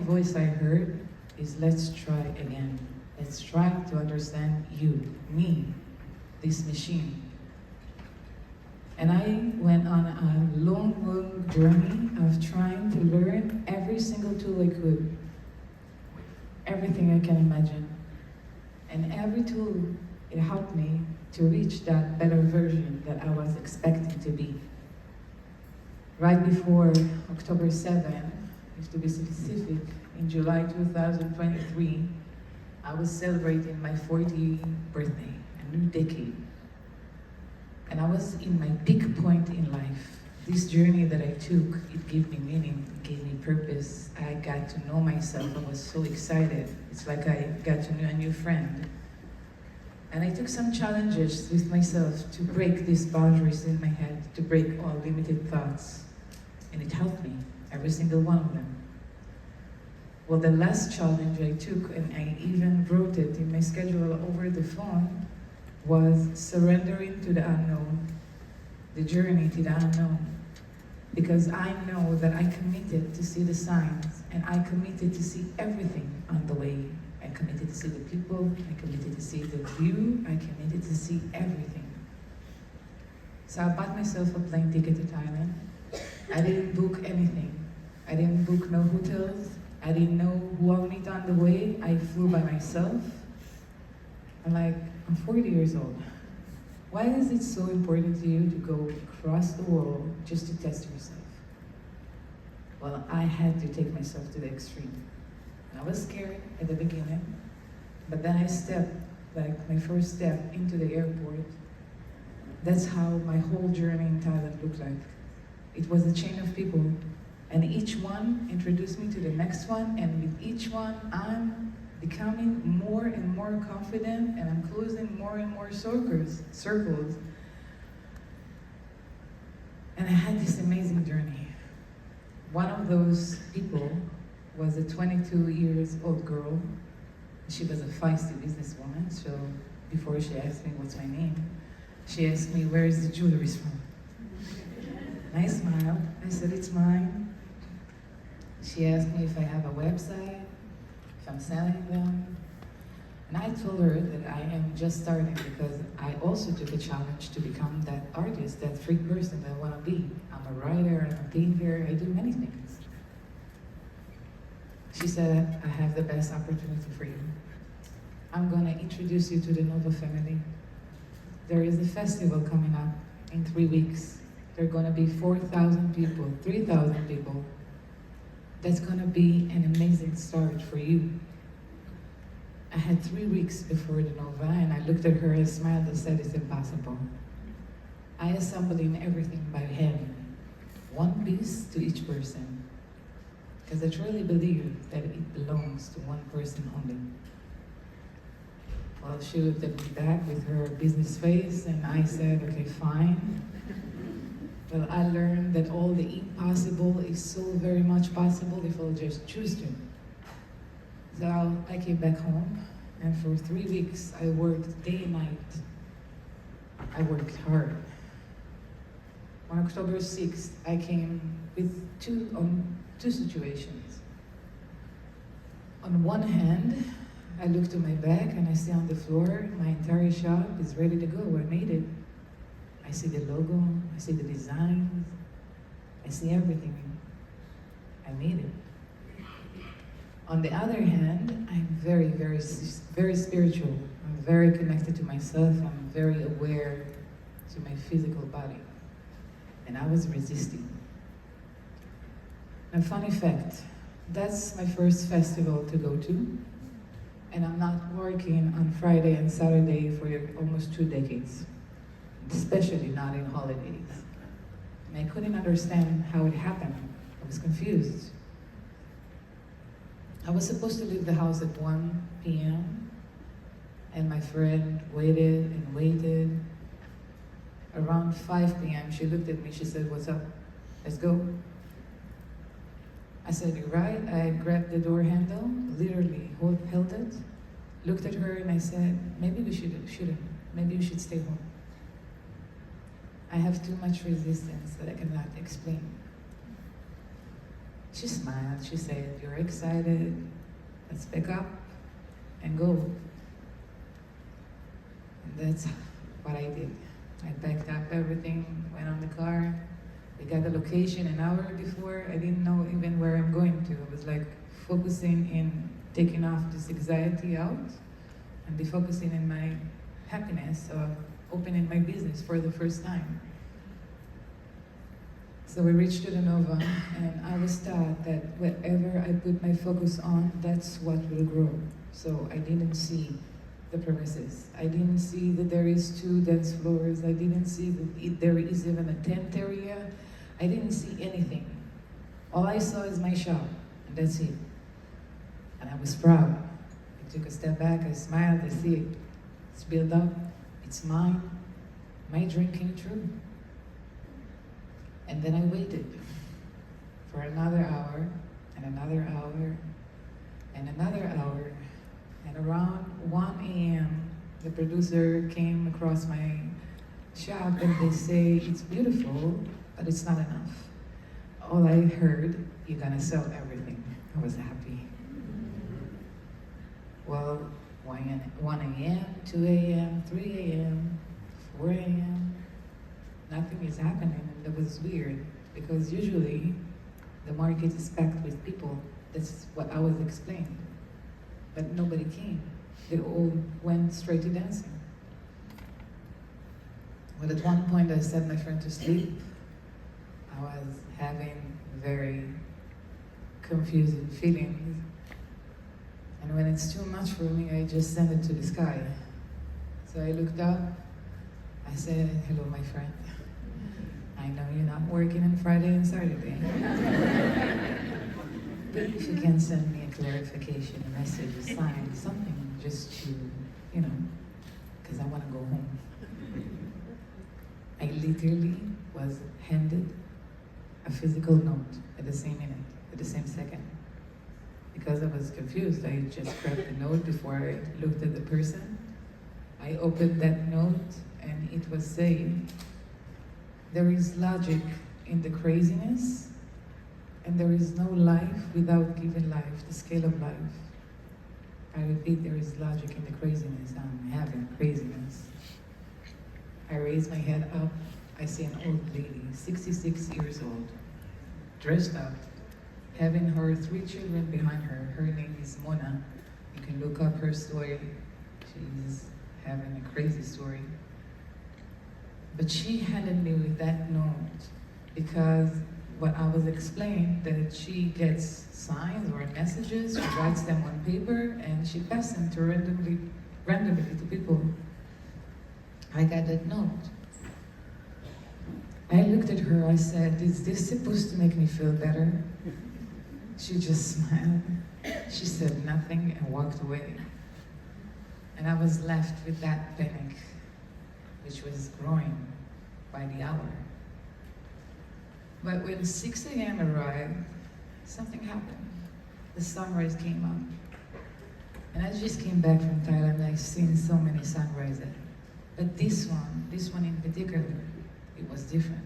voice I heard is let's try again. Let's try to understand you, me, this machine. And I went on a long, long journey of trying to learn every single tool I could. Everything I can imagine. And every tool, it helped me to reach that better version that I was expecting to be. Right before October 7th, if to be specific, in July 2023, I was celebrating my 40th birthday, a new decade. And I was in my peak point in life. This journey that I took, it gave me meaning, it gave me purpose. I got to know myself, I was so excited. It's like I got to know a new friend. And I took some challenges with myself to break these boundaries in my head, to break all limited thoughts. And it helped me, every single one of them. Well, the last challenge I took, and I even wrote it in my schedule over the phone, was surrendering to the unknown, the journey to the unknown. Because I know that I committed to see the signs, and I committed to see everything on the way. I committed to see the people, I committed to see the view, I committed to see everything. So I bought myself a plane ticket to Thailand. I didn't book anything. I didn't book no hotels. I didn't know who I'll meet on the way. I flew by myself. I'm 40 years old. Why is it so important to you to go across the world just to test yourself? Well, I had to take myself to the extreme. I was scared at the beginning, but then I stepped, my first step into the airport. That's how my whole journey in Thailand looked like. It was a chain of people, and each one introduced me to the next one, and with each one, I'm becoming more and more confident, and I'm closing more and more circles. And I had this amazing journey. One of those people was a 22 years old girl. She was a feisty businesswoman, so before she asked me what's my name, she asked me, where is the jewelry from? And I smiled, I said, it's mine. She asked me if I have a website, if I'm selling them. And I told her that I am just starting because I also took a challenge to become that artist, that freak person that I want to be. I'm a writer, I'm a painter, I do many things. She said, I have the best opportunity for you. I'm gonna introduce you to the Nova family. There is a festival coming up in 3 weeks. There are gonna be 4,000 people, 3,000 people. That's gonna be an amazing start for you. I had 3 weeks before the Nova, and I looked at her and smiled and said, it's impossible. I assembled in everything by hand, one piece to each person. Because I truly believe that it belongs to one person only. Well, she looked at me back with her business face, and I said, okay, fine. Well, I learned that all the impossible is so very much possible if I'll just choose to. So I came back home, and for 3 weeks, I worked day and night. I worked hard. On October 6th, I came with two situations. On one hand, I look to my back and I see on the floor, my entire shop is ready to go. I made it. I see the logo, I see the designs, I see everything. I made it. On the other hand, I'm very, very, very spiritual. I'm very connected to myself. I'm very aware to my physical body. And I was resisting. A funny fact, that's my first festival to go to, and I'm not working on Friday and Saturday for almost 2 decades, especially not in holidays. And I couldn't understand how it happened. I was confused. I was supposed to leave the house at 1 p.m., and my friend waited and waited. Around 5 p.m., she looked at me, she said, what's up? Let's go. I said, you're right. I grabbed the door handle, literally held it, looked at her, and I said, maybe we shouldn't. Maybe we should stay home. I have too much resistance that I cannot explain. She smiled, she said, "You're excited, let's pick up and go." And that's what I did. I packed up everything, went on the car. We got the location an hour before. I didn't know even where I'm going to. I was like focusing in taking off this anxiety out and be focusing in my happiness of opening my business for the first time. So we reached to the Nova, and I was taught that whatever I put my focus on, that's what will grow. So I didn't see the premises. I didn't see that there is 2 dance floors. I didn't see that there is even a tent area. I didn't see anything. All I saw is my shop, and that's it. And I was proud. I took a step back, I smiled, I see it. It's built up, it's mine. My dream came true. And then I waited for another hour, and another hour, and another hour. And around 1 a.m., the producer came across my shop and they say, "It's beautiful, but it's not enough." All I heard, "You're gonna sell everything." I was happy. Well, 1 a.m., 2 a.m., 3 a.m., 4 a.m., nothing is happening, and that was weird, because usually the market is packed with people. That's what I was explained. But nobody came. They all went straight to dancing. Well, at one point I set my friend to sleep. I was having very confusing feelings. And when it's too much for me, I just send it to the sky. So I looked up, I said, "Hello, my friend. I know you're not working on Friday and Saturday. But if you can send me a clarification, a message, a sign, something just to, because I want to go home." I literally was handed a physical note at the same minute, at the same second. Because I was confused, I just grabbed the note before I looked at the person. I opened that note and it was saying, "There is logic in the craziness, and there is no life without giving life, the scale of life." I repeat, there is logic in the craziness. I'm having craziness. I raise my head up. I see an old lady, 66 years old, dressed up, having her 3 children behind her. Her name is Mona. You can look up her story. She's having a crazy story. But she handed me with that note because what I was explained, that she gets signs or messages, she writes them on paper, and she passes them to randomly to people. I got that note. I looked at her, I said, "Is this supposed to make me feel better?" She just smiled. She said nothing and walked away. And I was left with that panic, which was growing by the hour. But when 6 a.m. arrived, something happened. The sunrise came up. And I just came back from Thailand, I've seen so many sunrises. But this one in particular, it was different.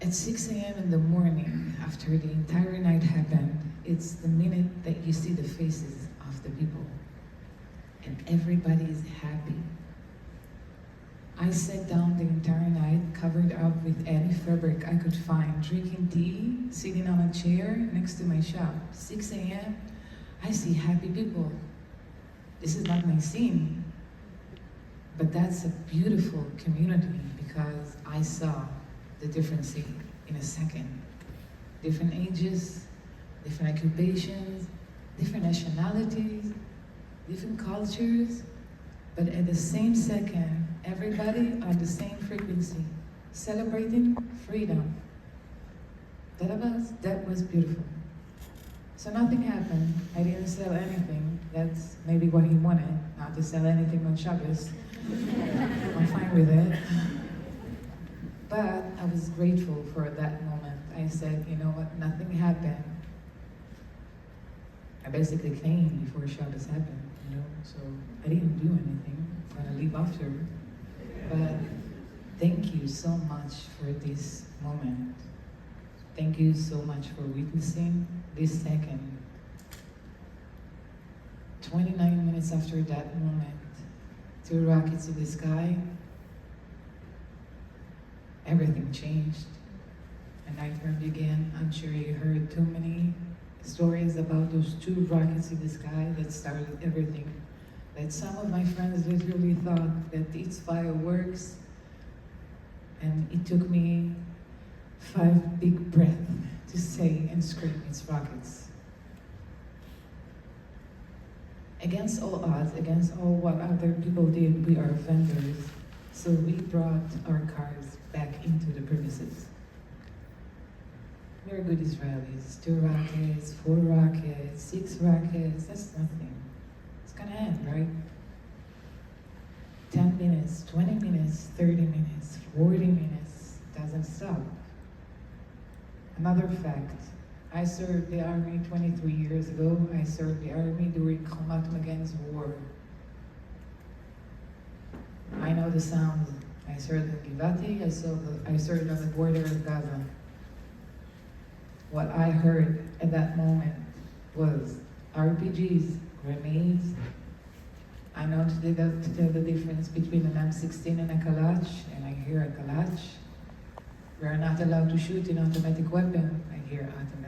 At 6 a.m. in the morning, after the entire night happened, it's the minute that you see the faces of the people. And everybody is happy. I sat down the entire night, covered up with any fabric I could find, drinking tea, sitting on a chair next to my shop. 6 a.m., I see happy people. This is not my scene, but that's a beautiful community because I saw the difference in a second. Different ages, different occupations, different nationalities, different cultures, but at the same second, everybody on the same frequency, celebrating freedom. That was beautiful. So nothing happened. I didn't sell anything. That's maybe what he wanted, not to sell anything on Shabbos. I'm fine with it. But I was grateful for that moment. I said, you know what, nothing happened. I basically came before Shabbos happened, so I didn't do anything. I'm gonna leave after. But thank you so much for this moment. Thank you so much for witnessing this second. 29 minutes after that moment, two rockets in the sky, everything changed. And I turned again. I'm sure you heard too many stories about those two rockets in the sky that started everything. That some of my friends literally thought that it's fireworks, and it took me 5 big breaths to say and scream it's rockets. Against all odds, against all what other people did, we are vendors. So we brought our cars back into the premises. We're good Israelis. 2 rockets, 4 rockets, 6 rockets, that's nothing. It's gonna end, right? 10 minutes, 20 minutes, 30 minutes, 40 minutes, doesn't stop. Another fact, I served the army 23 years ago. I served the army during Hamat Magen's war. I know the sound. I served in Givati, I served on the border of Gaza. What I heard at that moment was RPGs, grenades. I know to tell the difference between an M16 and a Kalach, and I hear a Kalach. We are not allowed to shoot an automatic weapon. I hear automatic